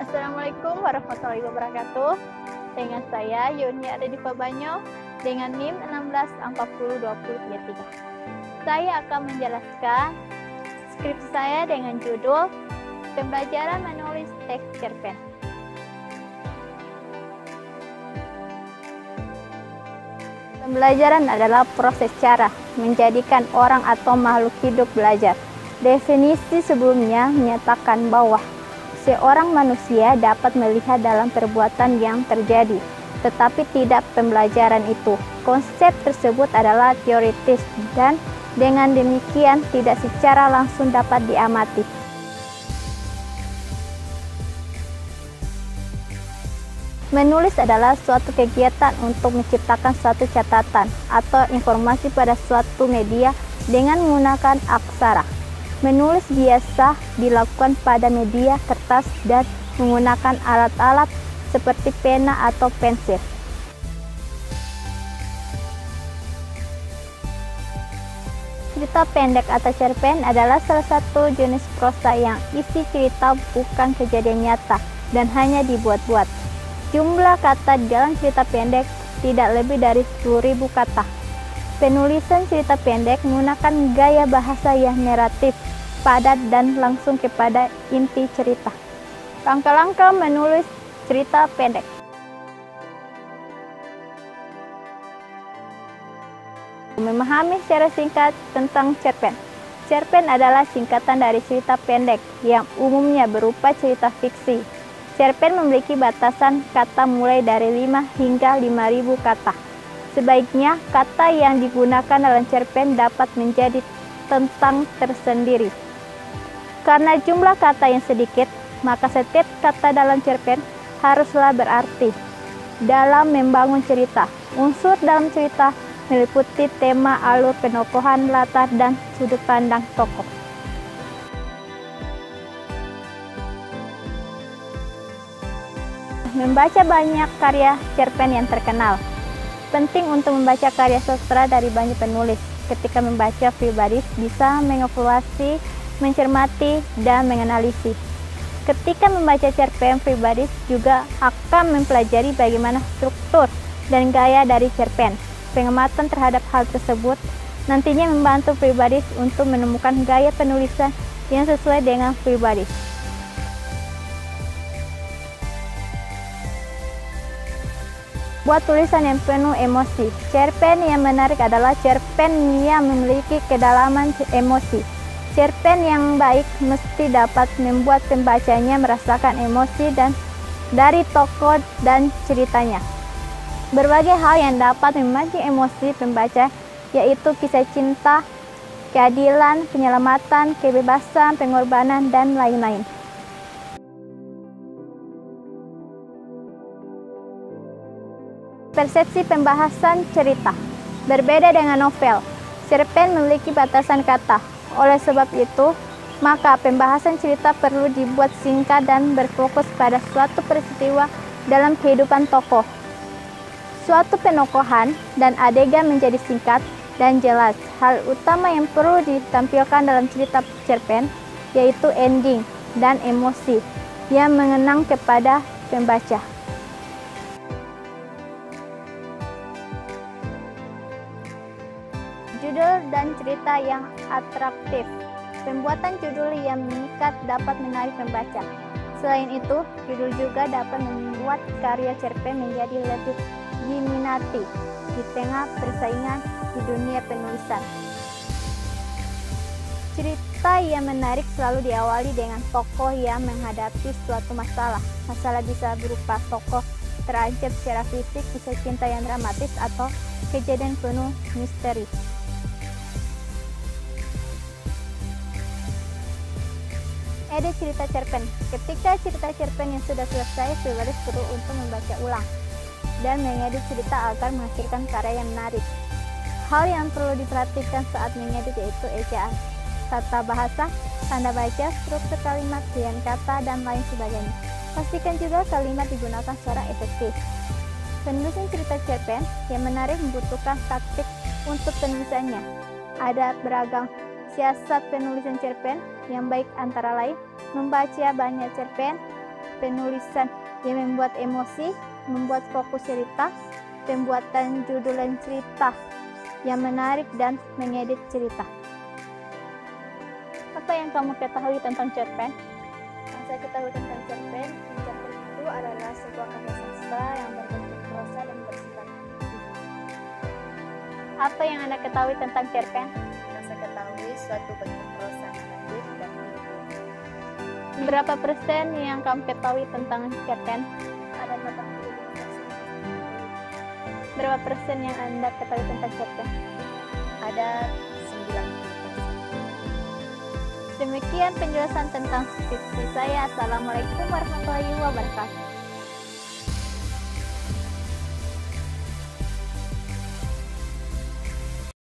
Assalamualaikum warahmatullahi wabarakatuh. Dengan saya Yunia Redifa Banyo dengan NIM 16402033. Saya akan menjelaskan skripsi saya dengan judul Pembelajaran Menulis Teks Cerpen. Pembelajaran adalah proses cara menjadikan orang atau makhluk hidup belajar. Definisi sebelumnya menyatakan bahwa seorang manusia dapat melihat dalam perbuatan yang terjadi, tetapi tidak pembelajaran itu. Konsep tersebut adalah teoritis dan dengan demikian tidak secara langsung dapat diamati. Menulis adalah suatu kegiatan untuk menciptakan suatu catatan atau informasi pada suatu media dengan menggunakan aksara. Menulis biasa dilakukan pada media kertas dan menggunakan alat-alat seperti pena atau pensil. Cerita pendek atau cerpen adalah salah satu jenis prosa yang isi cerita bukan kejadian nyata dan hanya dibuat-buat. Jumlah kata dalam cerita pendek tidak lebih dari 10.000 kata. Penulisan cerita pendek menggunakan gaya bahasa yang naratif, padat dan langsung kepada inti cerita. Langkah-langkah menulis cerita pendek. Memahami secara singkat tentang cerpen. Cerpen adalah singkatan dari cerita pendek yang umumnya berupa cerita fiksi. Cerpen memiliki batasan kata mulai dari 5 hingga 5.000 kata. Sebaiknya kata yang digunakan dalam cerpen dapat menjadi tentang tersendiri. Karena jumlah kata yang sedikit, maka setiap kata dalam cerpen haruslah berarti. Dalam membangun cerita, unsur dalam cerita meliputi tema, alur, penokohan, latar, dan sudut pandang tokoh. Membaca banyak karya cerpen yang terkenal. Penting untuk membaca karya sastra dari banyak penulis. Ketika membaca pribadi bisa mengevaluasi, mencermati, dan menganalisis. Ketika membaca cerpen pribadi juga akan mempelajari bagaimana struktur dan gaya dari cerpen. Pengamatan terhadap hal tersebut nantinya membantu pribadi untuk menemukan gaya penulisan yang sesuai dengan pribadi. Buat tulisan yang penuh emosi. Cerpen yang menarik adalah cerpen yang memiliki kedalaman emosi. Cerpen yang baik mesti dapat membuat pembacanya merasakan emosi dan dari tokoh dan ceritanya. Berbagai hal yang dapat memancing emosi pembaca, yaitu kisah cinta, keadilan, penyelamatan, kebebasan, pengorbanan, dan lain-lain. Persepsi pembahasan cerita berbeda dengan novel. Cerpen memiliki batasan kata. Oleh sebab itu, maka pembahasan cerita perlu dibuat singkat dan berfokus pada suatu peristiwa dalam kehidupan tokoh. Suatu penokohan dan adegan menjadi singkat dan jelas. Hal utama yang perlu ditampilkan dalam cerita cerpen yaitu ending dan emosi yang mengenang kepada pembaca. Judul dan cerita yang atraktif. Pembuatan judul yang mengikat dapat menarik pembaca. Selain itu, judul juga dapat membuat karya cerpen menjadi lebih diminati di tengah persaingan di dunia penulisan. Cerita yang menarik selalu diawali dengan tokoh yang menghadapi suatu masalah. Masalah bisa berupa tokoh terancam secara fisik, kisah cinta yang dramatis, atau kejadian penuh misteri. Edit cerita cerpen. Ketika cerita cerpen yang sudah selesai, penulis perlu untuk membaca ulang dan mengedit cerita agar menghasilkan karya yang menarik. Hal yang perlu diperhatikan saat mengedit yaitu ejaan, tata bahasa, tanda baca, struktur kalimat, pilihan kata, dan lain sebagainya. Pastikan juga kalimat digunakan secara efektif. Penulisan cerita cerpen yang menarik membutuhkan taktik untuk penulisannya. Ada beragam siasat penulisan cerpen yang baik, antara lain membaca banyak cerpen, penulisan yang membuat emosi, membuat fokus cerita, pembuatan judul dan cerita yang menarik, dan mengedit cerita. Apa yang kamu ketahui tentang cerpen? Yang saya ketahui tentang cerpen itu adalah sebuah karya sastra yang berbentuk prosa dan bersifat fiktif. Apa yang Anda ketahui tentang cerpen? Yang saya ketahui suatu bentuk prosa naratif dan fiktif. Berapa persen yang kamu ketahui tentang cerpen? Ada 85%. Berapa persen yang Anda ketahui tentang cerpen? Ada 90%. Demikian penjelasan tentang skripsi saya. Assalamualaikum warahmatullahi wabarakatuh.